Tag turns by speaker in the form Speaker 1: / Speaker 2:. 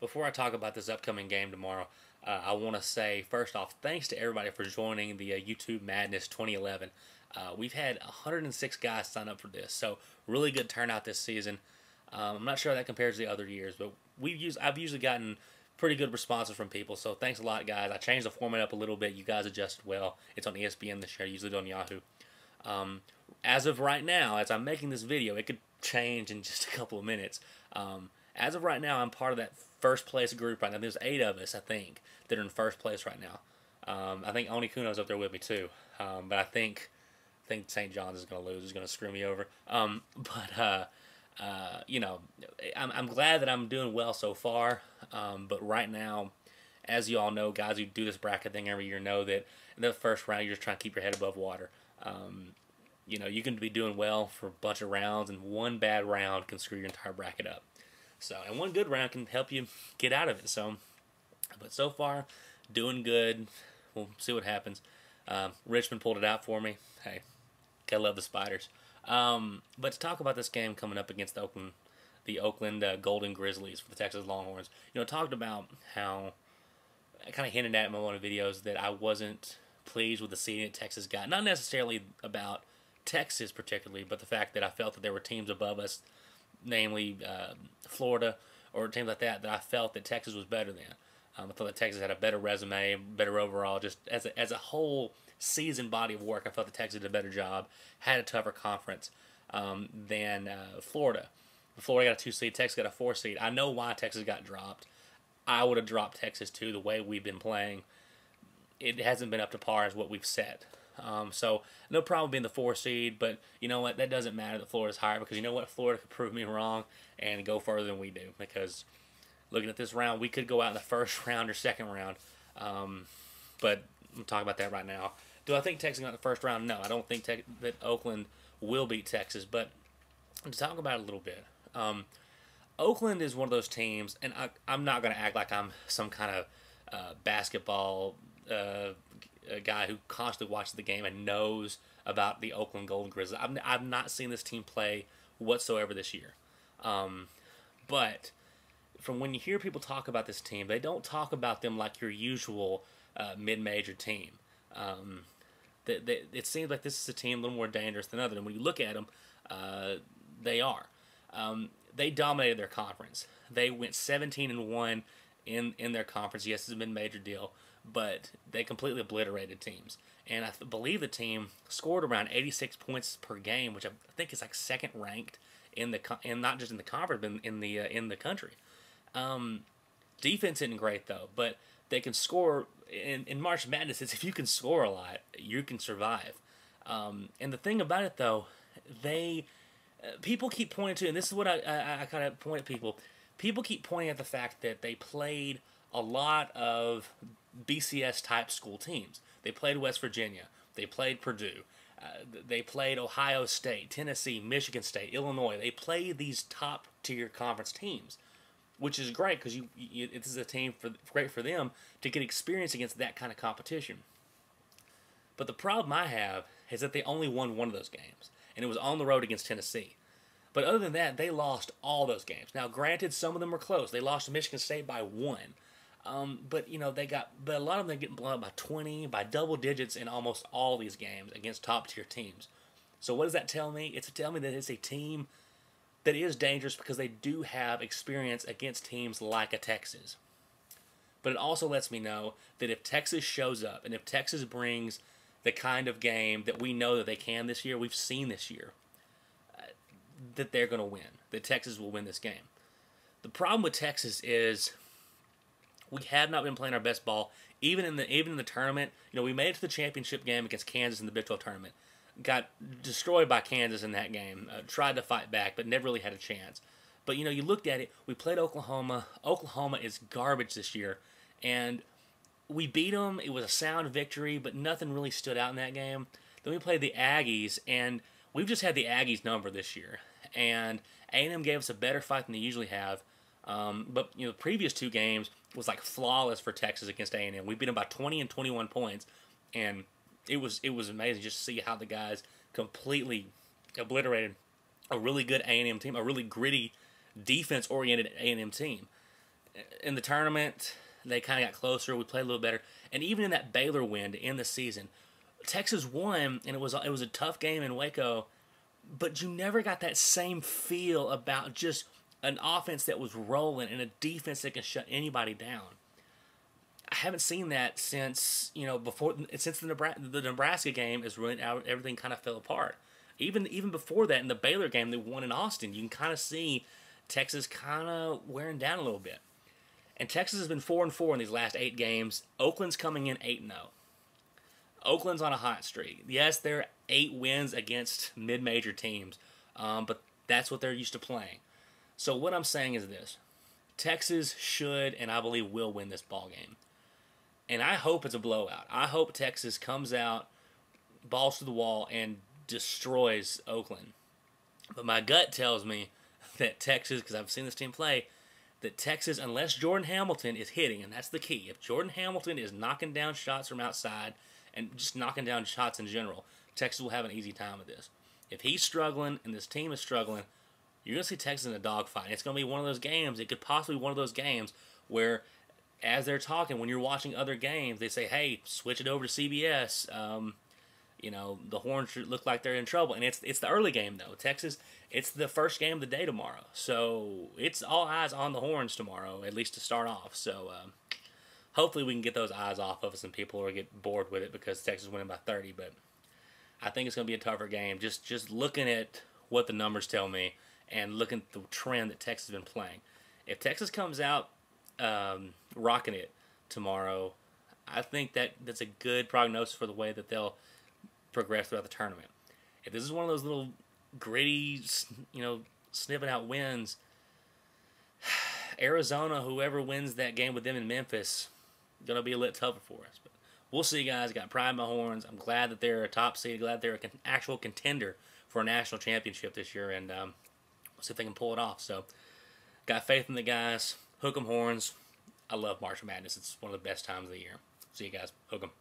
Speaker 1: before I talk about this upcoming game tomorrow, I want to say, first off, thanks to everybody for joining the YouTube Madness 2011. We've had 106 guys sign up for this, so really good turnout this season. I'm not sure how that compares to the other years, but I've usually gotten pretty good responses from people, so thanks a lot, guys. I changed the format up a little bit. You guys adjusted well. It's on ESPN this year. I usually do on Yahoo. As of right now, as I'm making this video, it could change in just a couple of minutes. As of right now, I'm part of that first place group right now. There's 8 of us, I think, that are in first place right now. I think Oni Kuno's up there with me too, but I think St. John's is going to lose. Is going to screw me over. You know, I'm glad that I'm doing well so far. But right now, as you all know, guys who do this bracket thing every year know that in the first round, you're just trying to keep your head above water. You know, you can be doing well for a bunch of rounds, and one bad round can screw your entire bracket up. So, and one good round can help you get out of it. So, but so far, doing good. We'll see what happens. Richmond pulled it out for me. Hey, gotta love the Spiders. But to talk about this game coming up against the Oakland Golden Grizzlies for the Texas Longhorns, you know, talked about how I kind of hinted at in one of the videos that I wasn't pleased with the seeding that Texas got. Not necessarily about Texas particularly, but the fact that I felt that there were teams above us, namely Florida or teams like that I felt that Texas was better than. I thought that Texas had a better resume, better overall, just as a whole season body of work. I felt that Texas did a better job, had a tougher conference than Florida. Florida got a 2 seed, Texas got a 4 seed. I know why Texas got dropped. I would have dropped Texas too, the way we've been playing. It hasn't been up to par as what we've set. So no problem being the 4 seed, but you know what? That doesn't matter that Florida's higher, because you know what? Florida could prove me wrong and go further than we do, because looking at this round, we could go out in the first round or second round. But I'm talking about that right now. Do I think Texas got the first round? No, I don't think that Oakland will beat Texas. But to talk about it a little bit, Oakland is one of those teams, and I'm not going to act like I'm some kind of basketball guy who constantly watches the game and knows about the Oakland Golden Grizzlies. I've not seen this team play whatsoever this year. But from when you hear people talk about this team, they don't talk about them like your usual mid-major team. It seems like this is a team a little more dangerous than others. And when you look at them, they are. They dominated their conference. They went 17-1 in their conference. Yes, it's a mid-major deal, but they completely obliterated teams. And I believe the team scored around 86 points per game, which I think is like second ranked in not just in the conference, but in the country. Defense isn't great though, but they can score. In March Madness, it's if you can score a lot, you can survive. And the thing about it though, people keep pointing to, and this is what I kind of point at people. People keep pointing at the fact that they played a lot of BCS type school teams. They played West Virginia. They played Purdue. They played Ohio State, Tennessee, Michigan State, Illinois. They played these top tier conference teams, which is great because this is a team great for them to get experience against that kind of competition. But the problem I have is that they only won one of those games, and it was on the road against Tennessee. But other than that, they lost all those games. Now, granted, some of them were close. They lost to Michigan State by 1. But you know but a lot of them getting blown up by 20, by double digits in almost all these games against top tier teams. So what does that tell me? It's telling me that it's a team that is dangerous because they do have experience against teams like a Texas. But it also lets me know that if Texas shows up and if Texas brings the kind of game that we know that they can this year, we've seen this year, that they're going to win, that Texas will win this game. The problem with Texas is we have not been playing our best ball, even in the tournament. You know, we made it to the championship game against Kansas in the Big 12 tournament. Got destroyed by Kansas in that game. Tried to fight back, but never really had a chance. But, you know, you looked at it. We played Oklahoma. Oklahoma is garbage this year. And we beat them. It was a sound victory, but nothing really stood out in that game. Then we played the Aggies, and we've just had the Aggies number this year. And A&M gave us a better fight than they usually have. But, you know, the previous 2 games was like flawless for Texas against A&M. We beat them by 20 and 21 points. And it was amazing just to see how the guys completely obliterated a really good A&M team, a really gritty, defense-oriented A&M team. in the tournament, they kind of got closer. We played a little better. And even in that Baylor win to end the season, Texas won, and it was a tough game in Waco, but you never got that same feel about just an offense that was rolling and a defense that can shut anybody down. I haven't seen that since the Nebraska game is when everything kind of fell apart. Even before that, in the Baylor game they won in Austin, you can kind of see Texas kind of wearing down a little bit. And Texas has been 4-4 in these last 8 games. Oakland's coming in 8-0. Oakland's on a hot streak. Yes, they're 8 wins against mid-major teams, but that's what they're used to playing. So what I'm saying is this. Texas should, and I believe will, win this ball game. And I hope it's a blowout. I hope Texas comes out, balls to the wall, and destroys Oakland. But my gut tells me that Texas, because I've seen this team play, that Texas, unless Jordan Hamilton is hitting, and that's the key, if Jordan Hamilton is knocking down shots from outside and just knocking down shots in general, Texas will have an easy time with this. If he's struggling and this team is struggling, you're going to see Texas in a dogfight. It's going to be one of those games. It could possibly be one of those games where, as they're talking, when you're watching other games, they say, hey, switch it over to CBS. The Horns look like they're in trouble. And it's the early game, though. Texas, it's the first game of the day tomorrow. So it's all eyes on the Horns tomorrow, at least to start off. So hopefully we can get those eyes off of us and people will get bored with it because Texas winning by 30. But I think it's going to be a tougher game. Just looking at what the numbers tell me and looking at the trend that Texas has been playing. If Texas comes out rocking it tomorrow, I think that's a good prognosis for the way that they'll progress throughout the tournament. If this is one of those little gritty, snipping out wins, Arizona, whoever wins that game with them in Memphis, going to be a little tougher for us. But we'll see, guys. Got pride in my horns. I'm glad that they're a top seed. Glad they're an actual contender for a national championship this year, and we'll see if they can pull it off. So, got faith in the guys. Hook 'em horns. I love March Madness. It's one of the best times of the year. See you guys. Hook 'em.